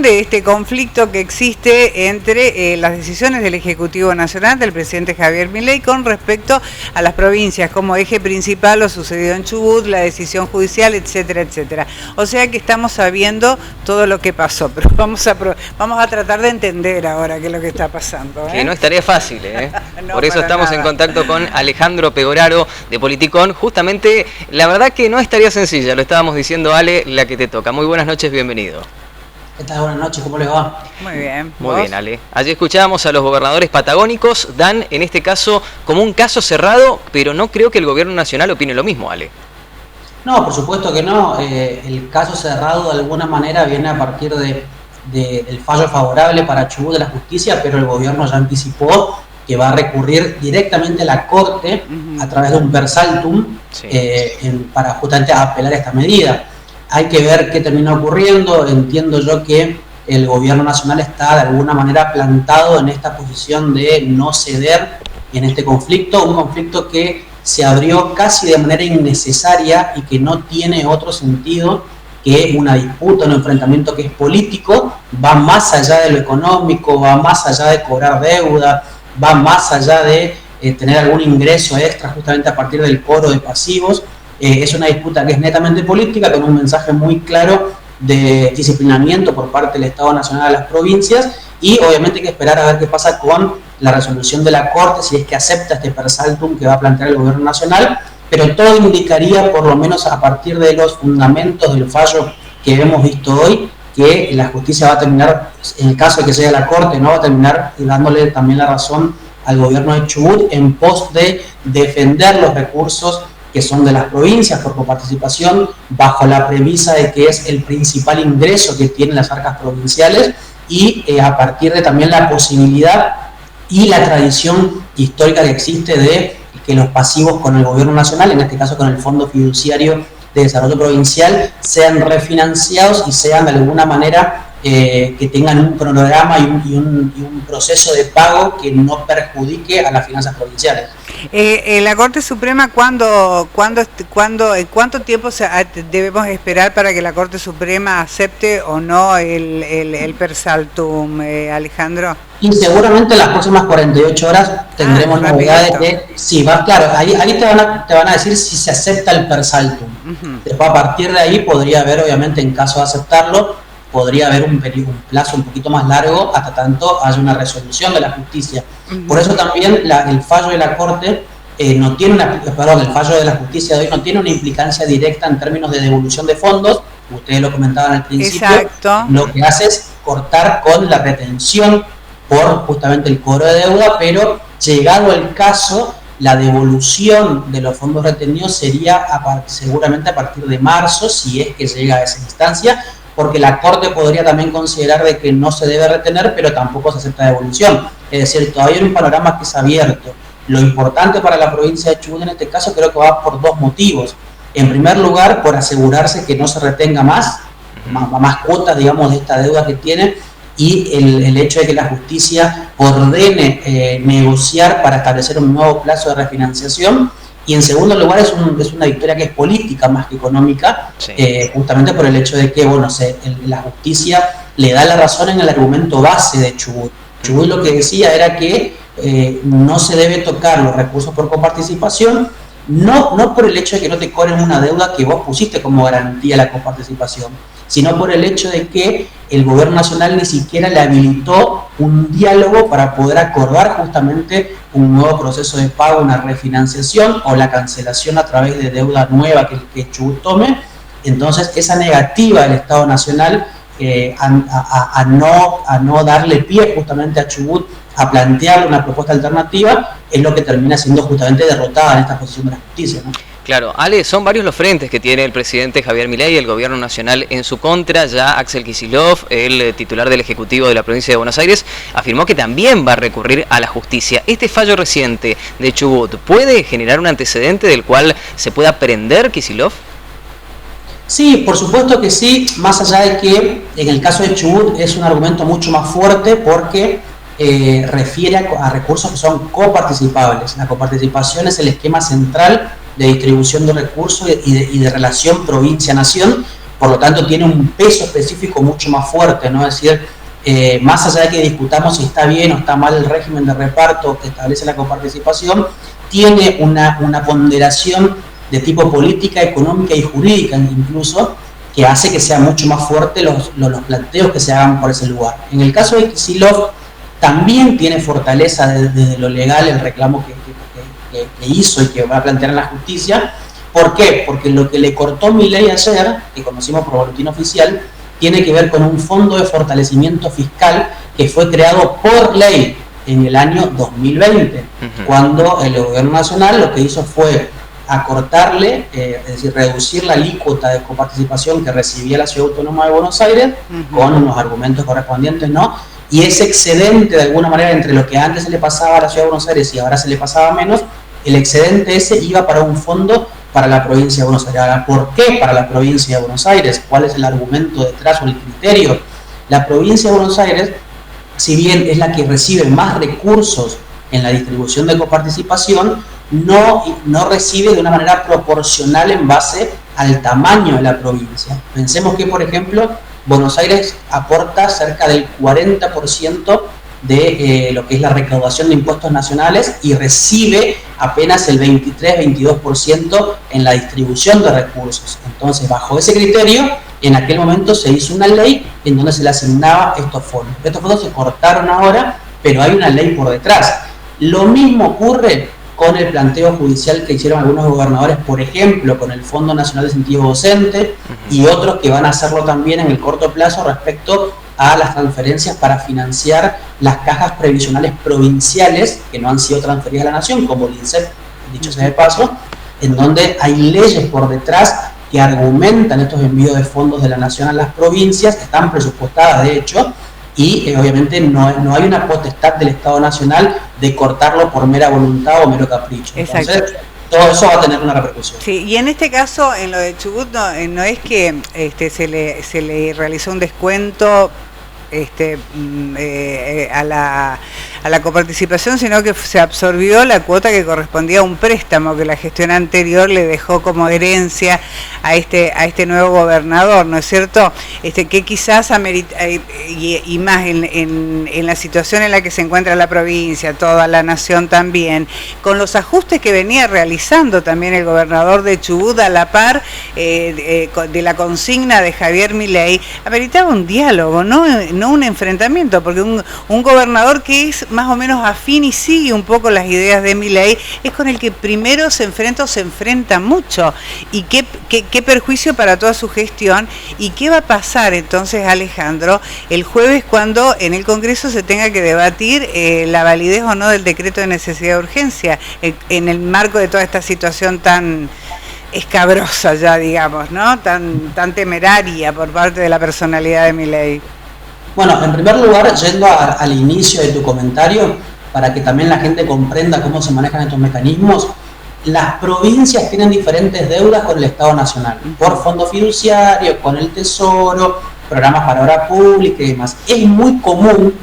De este conflicto que existe entre las decisiones del Ejecutivo Nacional, del presidente Javier Milei, con respecto a las provincias como eje principal, lo sucedido en Chubut, la decisión judicial, etcétera, etcétera. O sea que estamos sabiendo todo lo que pasó, pero vamos a tratar de entender ahora qué es lo que está pasando. Que no es tarea fácil, ¿eh? No, por eso estamos nada. En contacto con Alejandro Pegoraro de Politicón. Justamente, la verdad que no es tarea sencilla, lo estábamos diciendo, Ale, la que te toca. Muy buenas noches, bienvenido. ¿Qué tal? Buenas noches, ¿cómo les va? Muy bien. Muy bien, Ale. Allí escuchábamos a los gobernadores patagónicos, dan en este caso como un caso cerrado, pero no creo que el gobierno nacional opine lo mismo, Ale. No, por supuesto que no. El caso cerrado de alguna manera viene a partir del fallo favorable para Chubut de la justicia, pero el gobierno ya anticipó que va a recurrir directamente a la Corte a través de un per saltum para justamente apelar a esta medida. Hay que ver qué termina ocurriendo. Entiendo yo que el gobierno nacional está de alguna manera plantado en esta posición de no ceder en este conflicto, un conflicto que se abrió casi de manera innecesaria y que no tiene otro sentido que una disputa, un enfrentamiento que es político, va más allá de lo económico, va más allá de cobrar deuda, va más allá de tener algún ingreso extra justamente a partir del cobro de pasivos. Es una disputa que es netamente política, con un mensaje muy claro de disciplinamiento por parte del Estado Nacional a las provincias, y obviamente hay que esperar a ver qué pasa con la resolución de la Corte, si es que acepta este per saltum que va a plantear el gobierno nacional, pero todo indicaría, por lo menos a partir de los fundamentos del fallo que hemos visto hoy, que la justicia va a terminar, en el caso de que sea la Corte, no va a terminar dándole también la razón al gobierno de Chubut en pos de defender los recursos que son de las provincias por coparticipación, bajo la premisa de que es el principal ingreso que tienen las arcas provinciales, y a partir de también la posibilidad y la tradición histórica que existe de que los pasivos con el gobierno nacional, en este caso con el Fondo Fiduciario de Desarrollo Provincial, sean refinanciados y sean de alguna manera que tengan un cronograma y un proceso de pago que no perjudique a las finanzas provinciales. La Corte Suprema, ¿cuánto tiempo debemos esperar para que la Corte Suprema acepte o no el per saltum, Alejandro? Y seguramente en las próximas 48 horas tendremos novedades de si va, claro, ahí te van a decir si se acepta el per saltum. Después, a partir de ahí podría haber, obviamente, en caso de aceptarlo, podría haber un plazo un poquito más largo hasta tanto haya una resolución de la justicia. Por eso también el fallo de la Corte el fallo de la justicia de hoy no tiene una implicancia directa en términos de devolución de fondos. Ustedes lo comentaban al principio. Exacto. Lo que hace es cortar con la retención por justamente el cobro de deuda, pero llegado el caso, la devolución de los fondos retenidos sería seguramente a partir de marzo, si es que llega a esa instancia, porque la Corte podría también considerar de que no se debe retener, pero tampoco se acepta devolución. Es decir, todavía hay un panorama que es abierto. Lo importante para la provincia de Chubut en este caso creo que va por dos motivos. En primer lugar, por asegurarse que no se retenga más cuotas, digamos, de esta deuda que tiene, y el hecho de que la justicia ordene negociar para establecer un nuevo plazo de refinanciación. Y en segundo lugar, es una victoria que es política más que económica, justamente por el hecho de que la justicia le da la razón en el argumento base de Chubut. Chubut lo que decía era que no se debe tocar los recursos por coparticipación, no por el hecho de que no te cobren una deuda que vos pusiste como garantía la coparticipación, sino por el hecho de que el gobierno nacional ni siquiera le habilitó un diálogo para poder acordar justamente un nuevo proceso de pago, una refinanciación o la cancelación a través de deuda nueva que Chubut tome. Entonces, esa negativa del Estado Nacional a no darle pie justamente a Chubut a plantearle una propuesta alternativa es lo que termina siendo justamente derrotada en esta posición de la justicia, ¿no? Claro, Ale, son varios los frentes que tiene el presidente Javier Milei y el gobierno nacional en su contra. Ya Axel Kicillof, el titular del Ejecutivo de la provincia de Buenos Aires, afirmó que también va a recurrir a la justicia. ¿Este fallo reciente de Chubut puede generar un antecedente del cual se pueda aprender Kicillof? Sí, por supuesto que sí, más allá de que en el caso de Chubut es un argumento mucho más fuerte porque refiere a recursos que son coparticipables. La coparticipación es el esquema central de distribución de recursos y de relación provincia-nación, por lo tanto tiene un peso específico mucho más fuerte, ¿no? Es decir, más allá de que discutamos si está bien o está mal el régimen de reparto que establece la coparticipación, tiene una ponderación de tipo política, económica y jurídica incluso, que hace que sea mucho más fuerte los planteos que se hagan por ese lugar. En el caso de Kicillof, también tiene fortaleza desde lo legal el reclamo que hizo y que va a plantear en la justicia. ¿Por qué? Porque lo que le cortó Milei ayer, que conocimos por boletín oficial, tiene que ver con un fondo de fortalecimiento fiscal que fue creado por ley en el año 2020, cuando el gobierno nacional lo que hizo fue acortarle, es decir, reducir la alícuota de coparticipación que recibía la Ciudad Autónoma de Buenos Aires, con unos argumentos correspondientes, ¿no? Y ese excedente, de alguna manera, entre lo que antes se le pasaba a la Ciudad de Buenos Aires y ahora se le pasaba menos, el excedente ese iba para un fondo para la provincia de Buenos Aires. Ahora, ¿por qué para la provincia de Buenos Aires? ¿Cuál es el argumento detrás o el criterio? La provincia de Buenos Aires, si bien es la que recibe más recursos en la distribución de coparticipación, no recibe de una manera proporcional en base al tamaño de la provincia. Pensemos que, por ejemplo, Buenos Aires aporta cerca del 40% de lo que es la recaudación de impuestos nacionales y recibe apenas el 23-22% en la distribución de recursos. Entonces, bajo ese criterio, en aquel momento se hizo una ley en donde se le asignaba estos fondos. Estos fondos se cortaron ahora, pero hay una ley por detrás. Lo mismo ocurre con el planteo judicial que hicieron algunos gobernadores, por ejemplo, con el Fondo Nacional de Incentivo Docente y otros que van a hacerlo también en el corto plazo respecto a las transferencias para financiar las cajas previsionales provinciales que no han sido transferidas a la nación, como el INSEP, dicho sea de paso, en donde hay leyes por detrás que argumentan estos envíos de fondos de la nación a las provincias, que están presupuestadas de hecho, y obviamente no hay una potestad del Estado Nacional de cortarlo por mera voluntad o mero capricho. Exacto. Entonces, todo eso va a tener una repercusión. Sí, y en este caso, en lo de Chubut, no es que se le realizó un descuento a la coparticipación, sino que se absorbió la cuota que correspondía a un préstamo que la gestión anterior le dejó como herencia a este nuevo gobernador, ¿no es cierto? Que quizás amerita, y más en la situación en la que se encuentra la provincia, toda la nación también, con los ajustes que venía realizando también el gobernador de Chubut a la par de la consigna de Javier Milei, ameritaba un diálogo, no un enfrentamiento, porque un gobernador que es más o menos afín y sigue un poco las ideas de Milei, es con el que primero se enfrenta mucho, y qué perjuicio para toda su gestión. Y qué va a pasar entonces, Alejandro, el jueves, cuando en el Congreso se tenga que debatir la validez o no del decreto de necesidad de urgencia, en el marco de toda esta situación tan escabrosa ya, digamos, ¿no? Tan temeraria por parte de la personalidad de Milei. Bueno, en primer lugar, yendo al inicio de tu comentario, para que también la gente comprenda cómo se manejan estos mecanismos, las provincias tienen diferentes deudas con el Estado Nacional, por fondo fiduciario, con el Tesoro, programas para obra pública y demás. Es muy común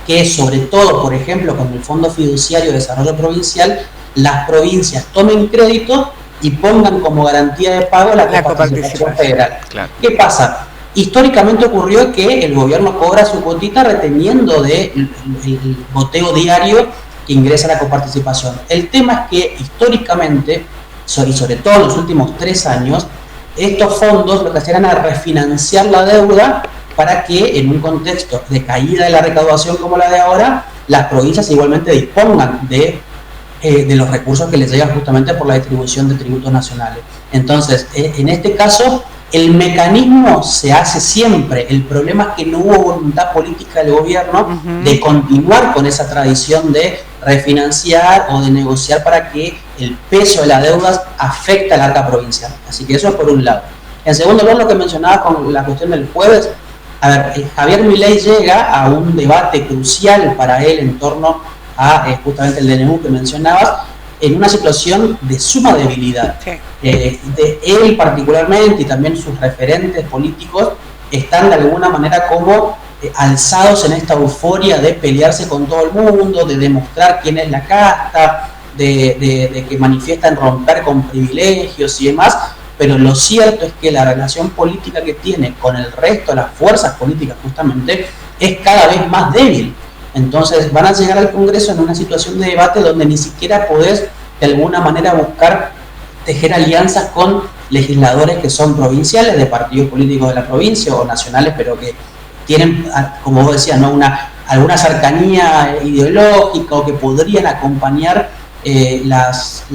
que, sobre todo, por ejemplo, con el Fondo Fiduciario de Desarrollo Provincial, las provincias tomen crédito y pongan como garantía de pago la coparticipación federal. Claro. ¿Qué pasa? Históricamente ocurrió que el gobierno cobra su cuotita reteniendo el boteo diario que ingresa a la coparticipación. El tema es que históricamente, y sobre todo en los últimos 3 años, estos fondos lo que hacían era refinanciar la deuda para que en un contexto de caída de la recaudación como la de ahora, las provincias igualmente dispongan de los recursos que les llegan justamente por la distribución de tributos nacionales. Entonces, en este caso, el mecanismo se hace siempre. El problema es que no hubo voluntad política del gobierno de continuar con esa tradición de refinanciar o de negociar para que el peso de las deudas afecte a la arca provincial. Así que eso es por un lado. En segundo lugar, lo que mencionaba con la cuestión del jueves, a ver, Javier Milei llega a un debate crucial para él en torno a justamente el DNU que mencionabas, en una situación de suma debilidad. Sí. De él particularmente y también sus referentes políticos están de alguna manera como alzados en esta euforia de pelearse con todo el mundo, de demostrar quién es la casta, de que manifiestan romper con privilegios y demás, pero lo cierto es que la relación política que tiene con el resto de las fuerzas políticas justamente es cada vez más débil. Entonces van a llegar al Congreso en una situación de debate donde ni siquiera podés de alguna manera buscar tejer alianzas con legisladores que son provinciales, de partidos políticos de la provincia o nacionales, pero que tienen, como vos decías, ¿no? alguna cercanía ideológica o que podrían acompañar las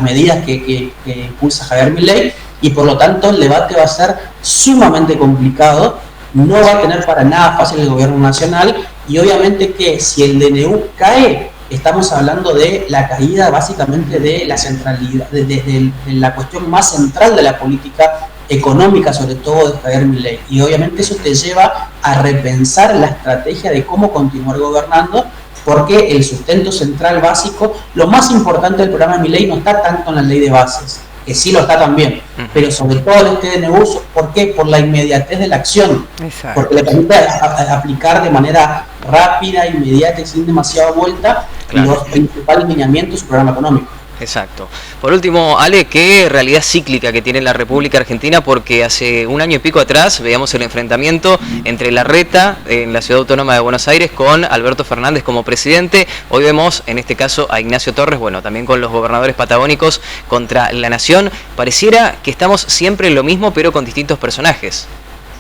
medidas que impulsa Javier Milei, y por lo tanto el debate va a ser sumamente complicado, no va a tener para nada fácil el gobierno nacional, y obviamente que si el DNU cae, estamos hablando de la caída básicamente de la centralidad, de la cuestión más central de la política económica, sobre todo de Javier Milei, y obviamente eso te lleva a repensar la estrategia de cómo continuar gobernando, porque el sustento central básico, lo más importante del programa de Milei no está tanto en la ley de bases, que sí lo está también, pero sobre todo en este DNU. ¿Por qué? Por la inmediatez de la acción. Exacto. Porque le permite aplicar de manera rápida, inmediata y sin demasiada vuelta, claro, los principales lineamientos de su programa económico. Exacto. Por último, Ale, ¿qué realidad cíclica que tiene la República Argentina? Porque hace un año y pico atrás veíamos el enfrentamiento entre Larreta en la Ciudad Autónoma de Buenos Aires con Alberto Fernández como presidente. Hoy vemos, en este caso, a Ignacio Torres, bueno, también con los gobernadores patagónicos contra la Nación. Pareciera que estamos siempre en lo mismo, pero con distintos personajes.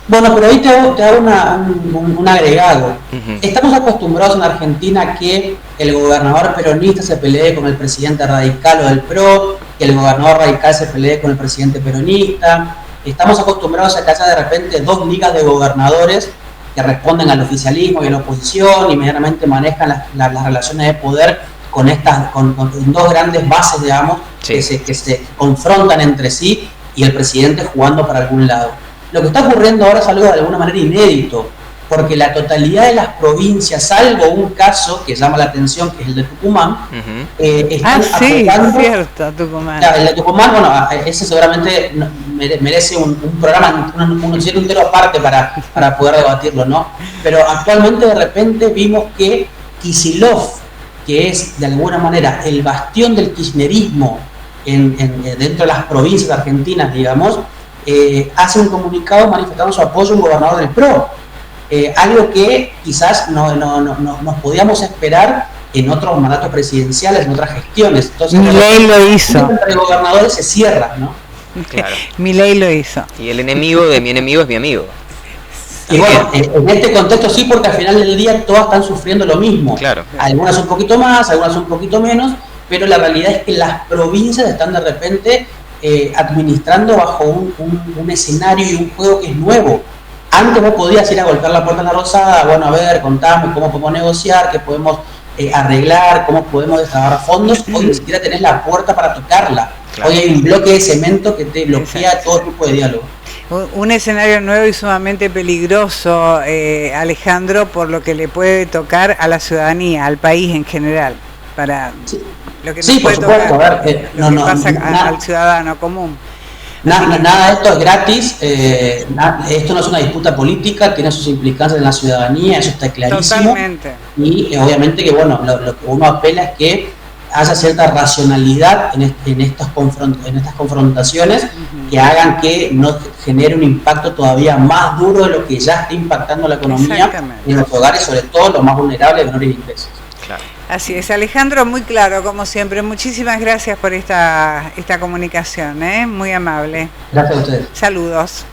Bueno, pero ahí te hago un agregado. Estamos acostumbrados en Argentina a que el gobernador peronista se pelee con el presidente radical o del PRO, que el gobernador radical se pelee con el presidente peronista. Estamos acostumbrados a que haya de repente dos ligas de gobernadores que responden al oficialismo y a la oposición, y inmediatamente manejan las relaciones de poder con dos grandes bases, digamos, sí, que se confrontan entre sí, y el presidente jugando para algún lado. Lo que está ocurriendo ahora es algo de alguna manera inédito, porque la totalidad de las provincias, salvo un caso que llama la atención, que es el de Tucumán, están aplicando... cierto, Tucumán. El de Tucumán, bueno, ese seguramente merece un programa, un noticiero entero aparte para poder debatirlo, ¿no? Pero actualmente de repente vimos que Kicillof, que es de alguna manera el bastión del kirchnerismo dentro de las provincias argentinas, digamos, hace un comunicado manifestando su apoyo a un gobernador del PRO, algo que quizás nos podíamos esperar en otros mandatos presidenciales, en otras gestiones. Entonces, Milei lo hizo. Entre gobernadores se cierra, ¿no? Claro. Milei lo hizo. Y el enemigo de mi enemigo es mi amigo. Y bueno, en este contexto sí, porque al final del día todas están sufriendo lo mismo. Claro. Algunas un poquito más, algunas un poquito menos, pero la realidad es que las provincias están de repente administrando bajo un escenario y un juego que es nuevo. Antes vos podías ir a golpear la puerta en la Rosada, bueno, a ver, contame cómo podemos negociar, qué podemos arreglar, cómo podemos destrabar fondos. Hoy ni siquiera tenés la puerta para tocarla. Claro. Hoy hay un bloque de cemento que te bloquea todo tipo de diálogo. Un escenario nuevo y sumamente peligroso, Alejandro, por lo que le puede tocar a la ciudadanía, al país en general, para... Sí. Lo que sí, por supuesto, tocar, a ver, lo que pasa al ciudadano común. Nada de esto es gratis, esto no es una disputa política, tiene sus implicancias en la ciudadanía, eso está clarísimo. Totalmente. Y obviamente que bueno, lo que uno apela es que haya cierta racionalidad en estas confrontaciones, que hagan que no genere un impacto todavía más duro de lo que ya está impactando la economía en los hogares, sobre todo los más vulnerables, menores de ingresos. Claro. Así es, Alejandro, muy claro, como siempre. Muchísimas gracias por esta comunicación, muy amable. Gracias a ustedes. Saludos.